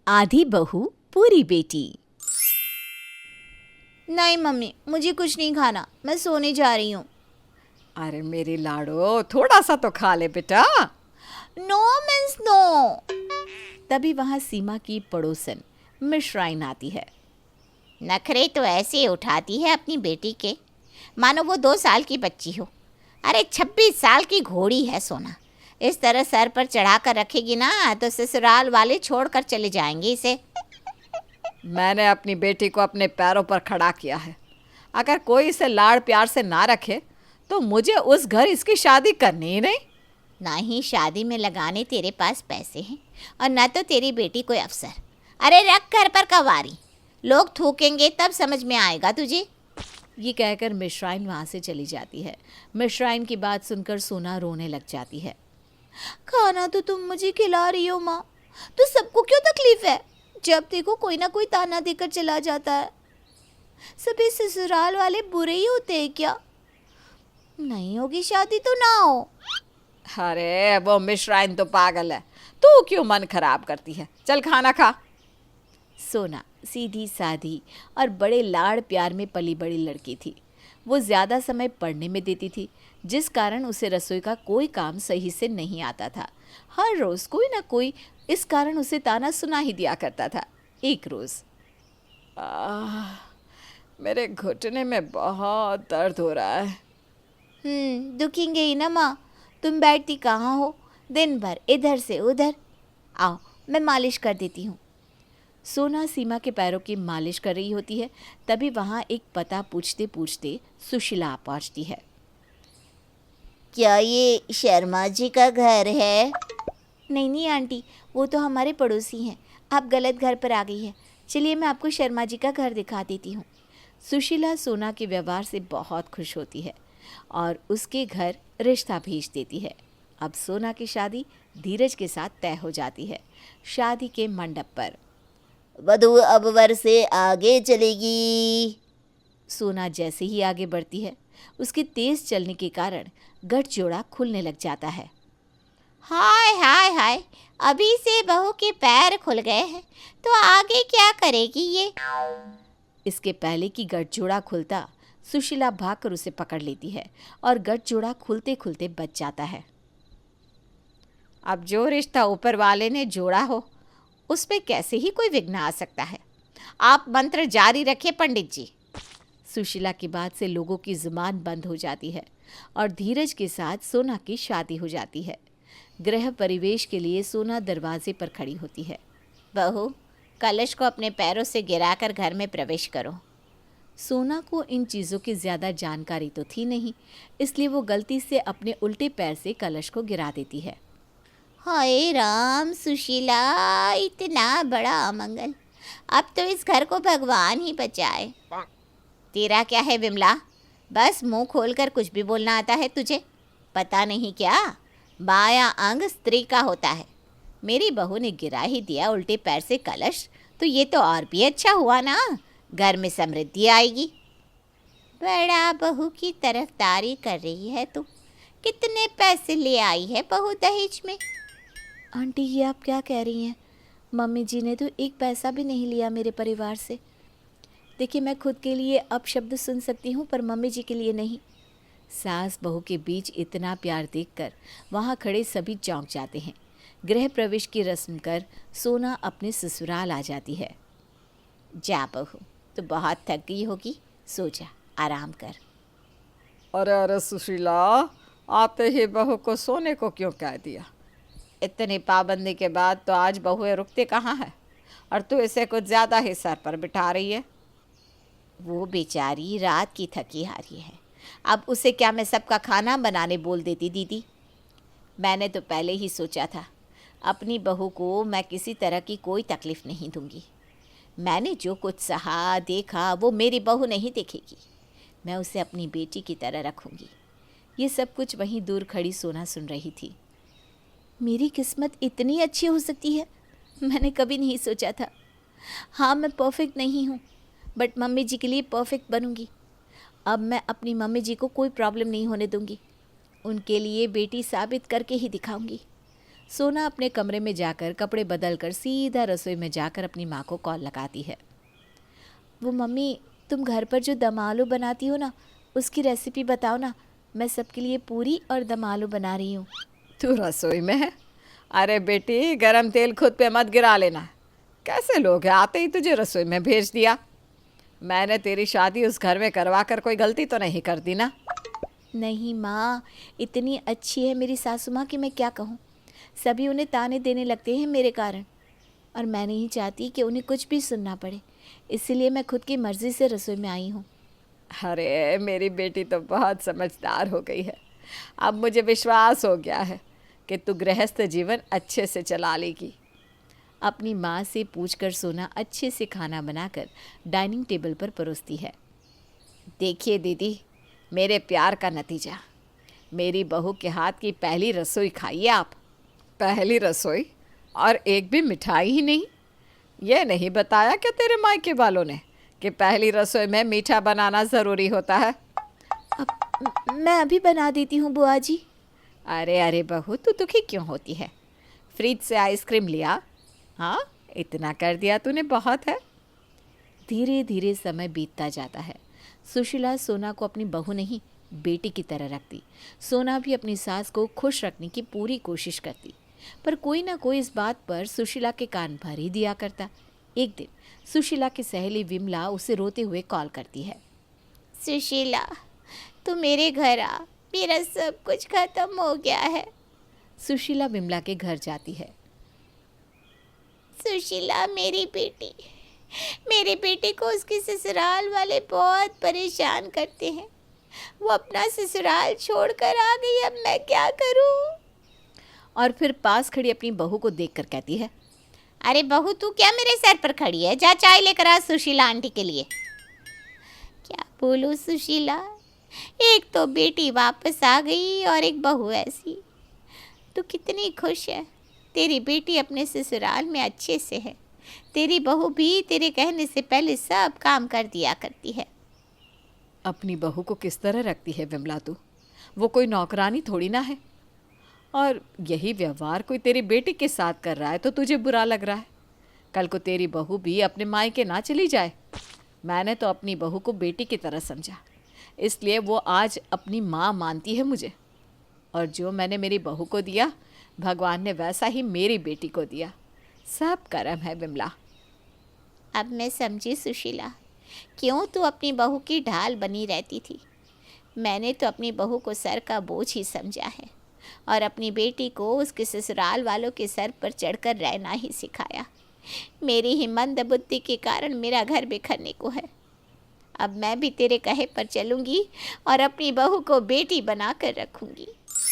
आधी बहू पूरी बेटी। नहीं मम्मी, मुझे कुछ नहीं खाना, मैं सोने जा रही हूँ। अरे मेरी लाडो, थोड़ा सा तो खा ले बेटा। No means no. तभी वहां सीमा की पड़ोसन मिश्राइन आती है। नखरे तो ऐसे उठाती है अपनी बेटी के, मानो वो 2 साल की बच्ची हो। अरे 26 साल की घोड़ी है सोना। इस तरह सर पर चढ़ा कर रखेगी ना तो ससुराल वाले छोड़ कर चले जाएंगे इसे। मैंने अपनी बेटी को अपने पैरों पर खड़ा किया है। अगर कोई इसे लाड़ प्यार से ना रखे तो मुझे उस घर इसकी शादी करनी ही नहीं। ना ही शादी में लगाने तेरे पास पैसे हैं और ना तो तेरी बेटी कोई अफसर। अरे रख घर पर कवारी, लोग थूकेंगे तब समझ में आएगा तुझे। ये कहकर मिश्राइन वहां से चली जाती है। मिश्राइन की बात सुनकर सोना रोने लग जाती है। खाना तो तुम मुझे खिला रही हो माँ, तो सबको क्यों तकलीफ है? जब देखो कोई ना कोई ताना देकर चला जाता है। सभी ससुराल वाले बुरे ही होते हैं क्या? नहीं होगी शादी तो ना हो। अरे वो मिश्राइन तो पागल है, तू क्यों मन खराब करती है? चल खाना खा। सोना सीधी सादी और बड़े लाड़ प्यार में पली बड़ी लड़की थी। वो ज़्यादा समय पढ़ने में देती थी, जिस कारण उसे रसोई का कोई काम सही से नहीं आता था। हर रोज़ कोई ना कोई इस कारण उसे ताना सुना ही दिया करता था। एक रोज़ मेरे घुटने में बहुत दर्द हो रहा है। दुखेंगे ही ना माँ, तुम बैठती कहाँ हो दिन भर इधर से उधर। आओ मैं मालिश कर देती हूँ। सोना सीमा के पैरों की मालिश कर रही होती है। तभी वहाँ एक पता पूछते पूछते सुशीला आ पहुँचती है। क्या ये शर्मा जी का घर है? नहीं नहीं आंटी, वो तो हमारे पड़ोसी हैं। आप गलत घर पर आ गई हैं। चलिए मैं आपको शर्मा जी का घर दिखा देती हूँ। सुशीला सोना के व्यवहार से बहुत खुश होती है और उसके घर रिश्ता भेज देती है। अब सोना की शादी धीरज के साथ तय हो जाती है। शादी के मंडप पर वधू अब वर से आगे चलेगी। सोना जैसे ही आगे बढ़ती है, उसके तेज चलने के कारण गठजोड़ा खुलने लग जाता है। हाय हाय हाय, अभी से बहू के पैर खुल गए हैं तो आगे क्या करेगी ये? इसके पहले कि गठजोड़ा खुलता, सुशीला भागकर उसे पकड़ लेती है और गठजोड़ा खुलते खुलते बच जाता है। अब जो रिश्ता ऊपर वाले ने जोड़ा हो उस पे कैसे ही कोई विघ्न आ सकता है। आप मंत्र जारी रखिए पंडित जी। सुशीला की बात से लोगों की जुबान बंद हो जाती है और धीरज के साथ सोना की शादी हो जाती है। गृह परिवेश के लिए सोना दरवाजे पर खड़ी होती है। बहू, कलश को अपने पैरों से गिराकर घर में प्रवेश करो। सोना को इन चीज़ों की ज़्यादा जानकारी तो थी नहीं, इसलिए वो गलती से अपने उल्टे पैर से कलश को गिरा देती है। हाय राम सुशीला, इतना बड़ा अमंगल। अब तो इस घर को भगवान ही बचाए। तेरा क्या है विमला, बस मुंह खोलकर कुछ भी बोलना आता है तुझे? पता नहीं क्या बायां अंग स्त्री का होता है। मेरी बहू ने गिरा ही दिया उल्टे पैर से कलश, तो ये तो और भी अच्छा हुआ ना, घर में समृद्धि आएगी। बड़ा बहू की तरफदारी कर रही है तू। कितने पैसे ले आई है बहू दहेज में? आंटी, ये आप क्या कह रही हैं? मम्मी जी ने तो एक पैसा भी नहीं लिया मेरे परिवार से। देखिए, मैं खुद के लिए अपशब्द सुन सकती हूँ, पर मम्मी जी के लिए नहीं। सास बहू के बीच इतना प्यार देखकर वहाँ खड़े सभी चौंक जाते हैं। गृह प्रवेश की रस्म कर सोना अपने ससुराल आ जाती है। जा बहू, तो बहुत थक गई होगी, सो जा, आराम कर। अरे अरे सुशीला, आते ही बहू को सोने को क्यों कह दिया? इतनी पाबंदी के बाद तो आज बहुएं रुकती कहाँ है, और तू इसे कुछ ज़्यादा ही सर पर बिठा रही है। वो बेचारी रात की थकी हारी है, अब उसे क्या मैं सबका खाना बनाने बोल देती दीदी? मैंने तो पहले ही सोचा था, अपनी बहू को मैं किसी तरह की कोई तकलीफ़ नहीं दूंगी। मैंने जो कुछ सहा देखा वो मेरी बहू नहीं देखेगी, मैं उसे अपनी बेटी की तरह रखूंगी। ये सब कुछ वहीं दूर खड़ी सोना सुन रही थी। मेरी किस्मत इतनी अच्छी हो सकती है, मैंने कभी नहीं सोचा था। हाँ, मैं परफेक्ट नहीं हूँ, बट मम्मी जी के लिए परफेक्ट बनूंगी। अब मैं अपनी मम्मी जी को कोई प्रॉब्लम नहीं होने दूंगी। उनके लिए बेटी साबित करके ही दिखाऊंगी। सोना अपने कमरे में जाकर कपड़े बदलकर सीधा रसोई में जाकर अपनी माँ को कॉल लगाती है। वो मम्मी, तुम घर पर जो दम आलू बनाती हो ना, उसकी रेसिपी बताओ ना, मैं सबके लिए पूरी और दम आलू बना रही हूँ। तू रसोई में है? अरे बेटी, गरम तेल खुद पे मत गिरा लेना। कैसे लोग हैं, आते ही तुझे रसोई में भेज दिया। मैंने तेरी शादी उस घर में करवा कर कोई गलती तो नहीं कर दी ना? नहीं माँ, इतनी अच्छी है मेरी सासू माँ कि मैं क्या कहूँ। सभी उन्हें ताने देने लगते हैं मेरे कारण, और मैं नहीं चाहती कि उन्हें कुछ भी सुनना पड़े, इसीलिए मैं खुद की मर्ज़ी से रसोई में आई हूँ। अरे मेरी बेटी तो बहुत समझदार हो गई है। अब मुझे विश्वास हो गया है कि तू गृहस्थ जीवन अच्छे से चला लेगी। अपनी माँ से पूछकर सोना अच्छे से खाना बनाकर डाइनिंग टेबल पर परोसती है। देखिए दीदी, मेरे प्यार का नतीजा, मेरी बहू के हाथ की पहली रसोई खाइए आप। पहली रसोई और एक भी मिठाई ही नहीं? ये नहीं बताया क्या तेरे मायके वालों ने कि पहली रसोई में मीठा बनाना ज़रूरी होता है? अब मैं अभी बना देती हूँ बुआ जी। अरे अरे बहू, तू दुखी क्यों होती है? फ्रिज से आइसक्रीम लिया? हाँ, इतना कर दिया तूने बहुत है। धीरे धीरे समय बीतता जाता है। सुशीला सोना को अपनी बहू नहीं, बेटी की तरह रखती। सोना भी अपनी सास को खुश रखने की पूरी कोशिश करती, पर कोई ना कोई इस बात पर सुशीला के कान भर ही दिया करता। एक दिन सुशीला की सहेली विमला उसे रोते हुए कॉल करती है। सुशीला, तू मेरे घर आ, मेरा सब कुछ खत्म हो गया है। सुशीला विमला के घर जाती है। सुशीला, मेरी बेटी को उसके ससुराल वाले बहुत परेशान करते हैं। वो अपना ससुराल छोड़कर आ गई, अब मैं क्या करूं? और फिर पास खड़ी अपनी बहू को देखकर कहती है, अरे बहू, तू क्या मेरे सर पर खड़ी है? जा चाय लेकर आ सुशीला आंटी के लिए। क्या बोलूं सुशीला, एक तो बेटी वापस आ गई और एक बहू ऐसी। तू कितनी खुश है, तेरी बेटी अपने ससुराल में अच्छे से है। तेरी बहू भी तेरे कहने से पहले सब काम कर दिया करती है। अपनी बहू को किस तरह रखती है विमला तू? वो कोई नौकरानी थोड़ी ना है। और यही व्यवहार कोई तेरी बेटी के साथ कर रहा है तो तुझे बुरा लग रहा है। कल को तेरी बहू भी अपने मायके ना चली जाए। मैंने तो अपनी बहू को बेटी की तरह समझा, इसलिए वो आज अपनी माँ मानती है मुझे। और जो मैंने मेरी बहू को दिया, भगवान ने वैसा ही मेरी बेटी को दिया। सब कर्म है विमला। अब मैं समझी सुशीला, क्यों तू अपनी बहू की ढाल बनी रहती थी। मैंने तो अपनी बहू को सर का बोझ ही समझा है और अपनी बेटी को उसके ससुराल वालों के सर पर चढ़कर रहना ही सिखाया। मेरी ही मंद बुद्धि के कारण मेरा घर बिखरने को है। अब मैं भी तेरे कहे पर चलूँगी और अपनी बहू को बेटी बनाकर रखूँगी।